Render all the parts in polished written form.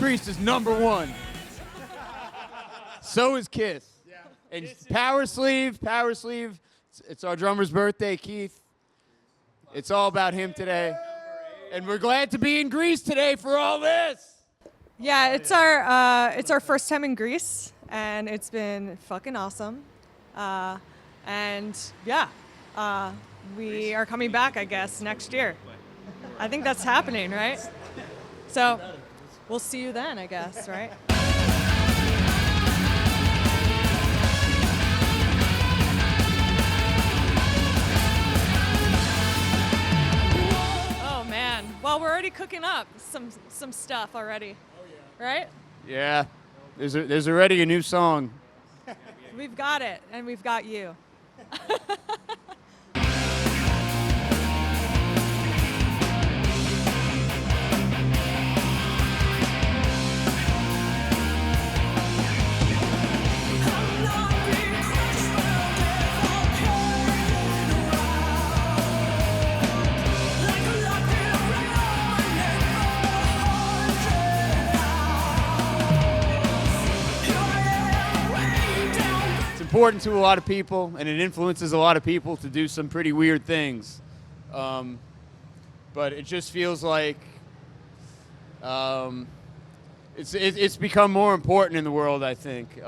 Grease is #1. So is Kiss. Yeah. And Power Sleeve. It's our drummer's birthday, Keith. It's all about him today. And we're glad to be in Greece today for all this. Yeah, it's our first time in Greece, and it's been fucking awesome. And yeah, we are coming back, I guess, next year. I think that's happening, right? So we'll see you then, I guess, right? Oh man, well, we're already cooking up some stuff already, right? Yeah, there's already a new song. We've got it, and we've got you. Important to a lot of people, and it influences a lot of people to do some pretty weird things. But it just feels like it's become more important in the world, I think.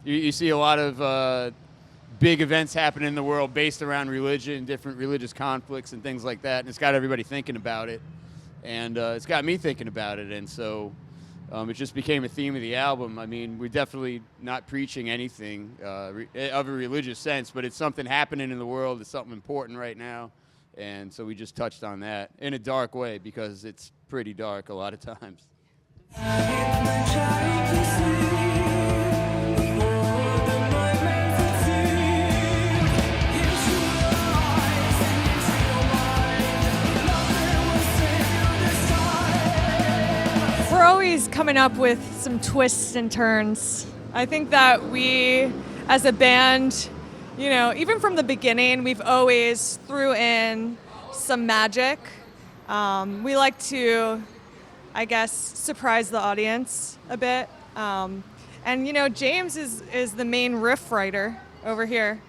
You see a lot of big events happen in the world based around religion, different religious conflicts and things like that, and it's got everybody thinking about it. And it's got me thinking about it, and so it just became a theme of the album. I mean, we're definitely not preaching anything of a religious sense, but it's something happening in the world. It's something important right now. And so we just touched on that in a dark way because it's pretty dark a lot of times. We're always coming up with some twists and turns. I think that we, as a band, you know, even from the beginning, we've always threw in some magic. We like to, I guess, surprise the audience a bit. And, you know, James is the main riff writer over here.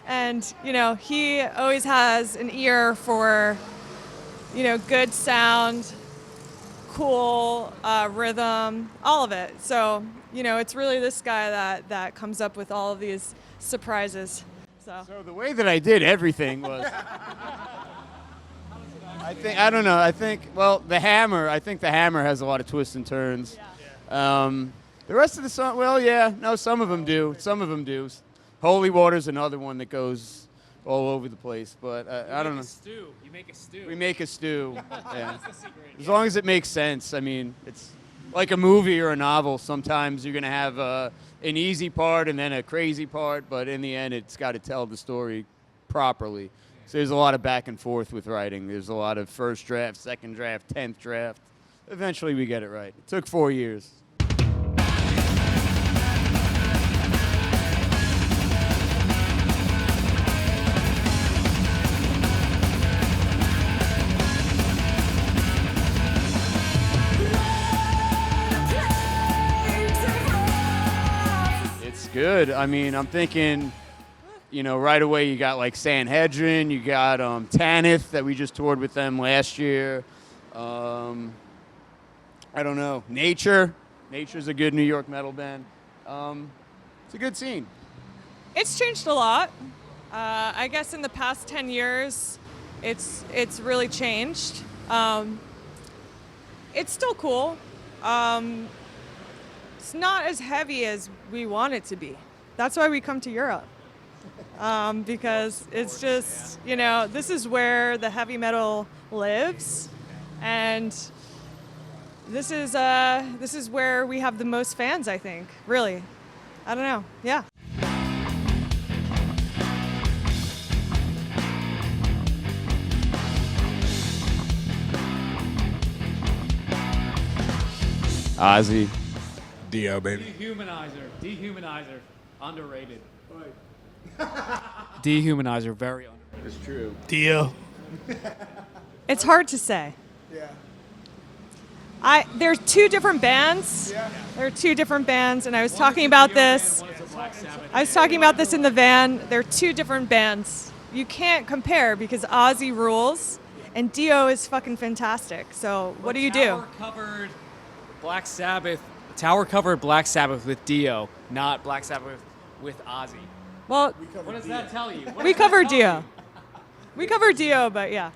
And, you know, he always has an ear for, you know, good sound, cool rhythm, all of it. So, you know, it's really this guy that comes up with all of these surprises. So the way that I did everything was, I think the hammer has a lot of twists and turns. Yeah. The rest of the song, well, yeah, no, some of them do. Holy Water's another one that goes all over the place, but I don't know. You make a stew. We make a stew. Yeah. That's the secret. As long as it makes sense. I mean, it's like a movie or a novel. Sometimes you're going to have an easy part and then a crazy part, but in the end, it's got to tell the story properly. So there's a lot of back and forth with writing. There's a lot of first draft, second draft, 10th draft. Eventually, we get it right. It took 4 years. Good. I mean, I'm thinking, you know, right away you got like Sanhedrin, you got Tanith that we just toured with them last year. I don't know. Nature's a good New York metal band. It's a good scene. it's changed a lot. I guess in the past 10 years, it's really changed. It's still cool. It's not as heavy as we want it to be. That's why we come to Europe. Because it's just, you know, this is where the heavy metal lives, and this is where we have the most fans, I think. Really, I don't know. Yeah. Ozzy. Dio, baby. Dehumanizer, underrated. Dehumanizer, very underrated. It's true. Dio. It's hard to say. Yeah. They're two different bands. Yeah. They're two different bands, and I was talking about this. I was talking about this in the van. They're two different bands. You can't compare because Ozzy rules and Dio is fucking fantastic. So what do you do? Tower covered Black Sabbath with Dio, not Black Sabbath with Ozzy. Well, What does that tell you? we cover Dio. We cover Dio, but yeah.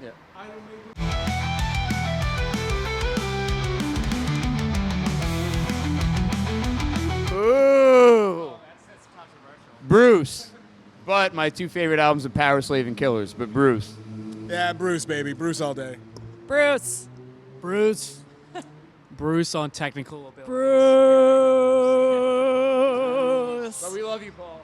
Ooh. Bruce. But my two favorite albums are Power Slave and Killers, but Bruce. Yeah, Bruce, baby. Bruce all day. Bruce. Bruce. Bruce on technical ability. Bruce. But we love you, Paul.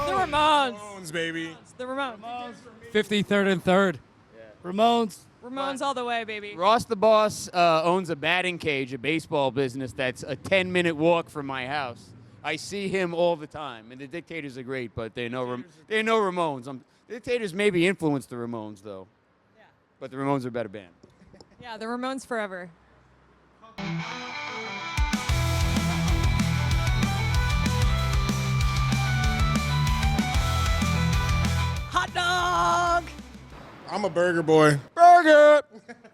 The Ramones. Ramones, baby. The Ramones. 53rd and 3rd. Ramones. Ramones all the way, baby. Ross the Boss owns a batting cage, a baseball business that's a 10-minute walk from my house. I see him all the time, and the Dictators are great, but they're no Ramones. The Dictators maybe influenced the Ramones, though. Yeah. But the Ramones are a better band. Yeah, the Ramones forever. Hot dog! I'm a burger boy. Burger!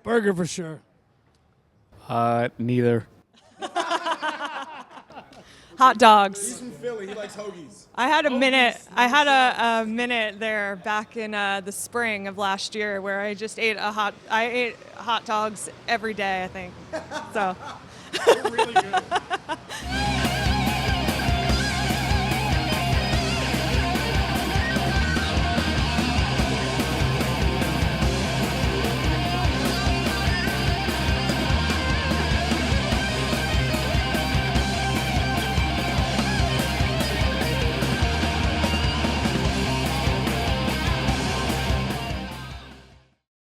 Burger for sure. Neither. Hot dogs. He's from Philly. He likes hoagies. I had a minute. I had a minute there back in the spring of last year where I just ate I ate hot dogs every day. I think so. Really good.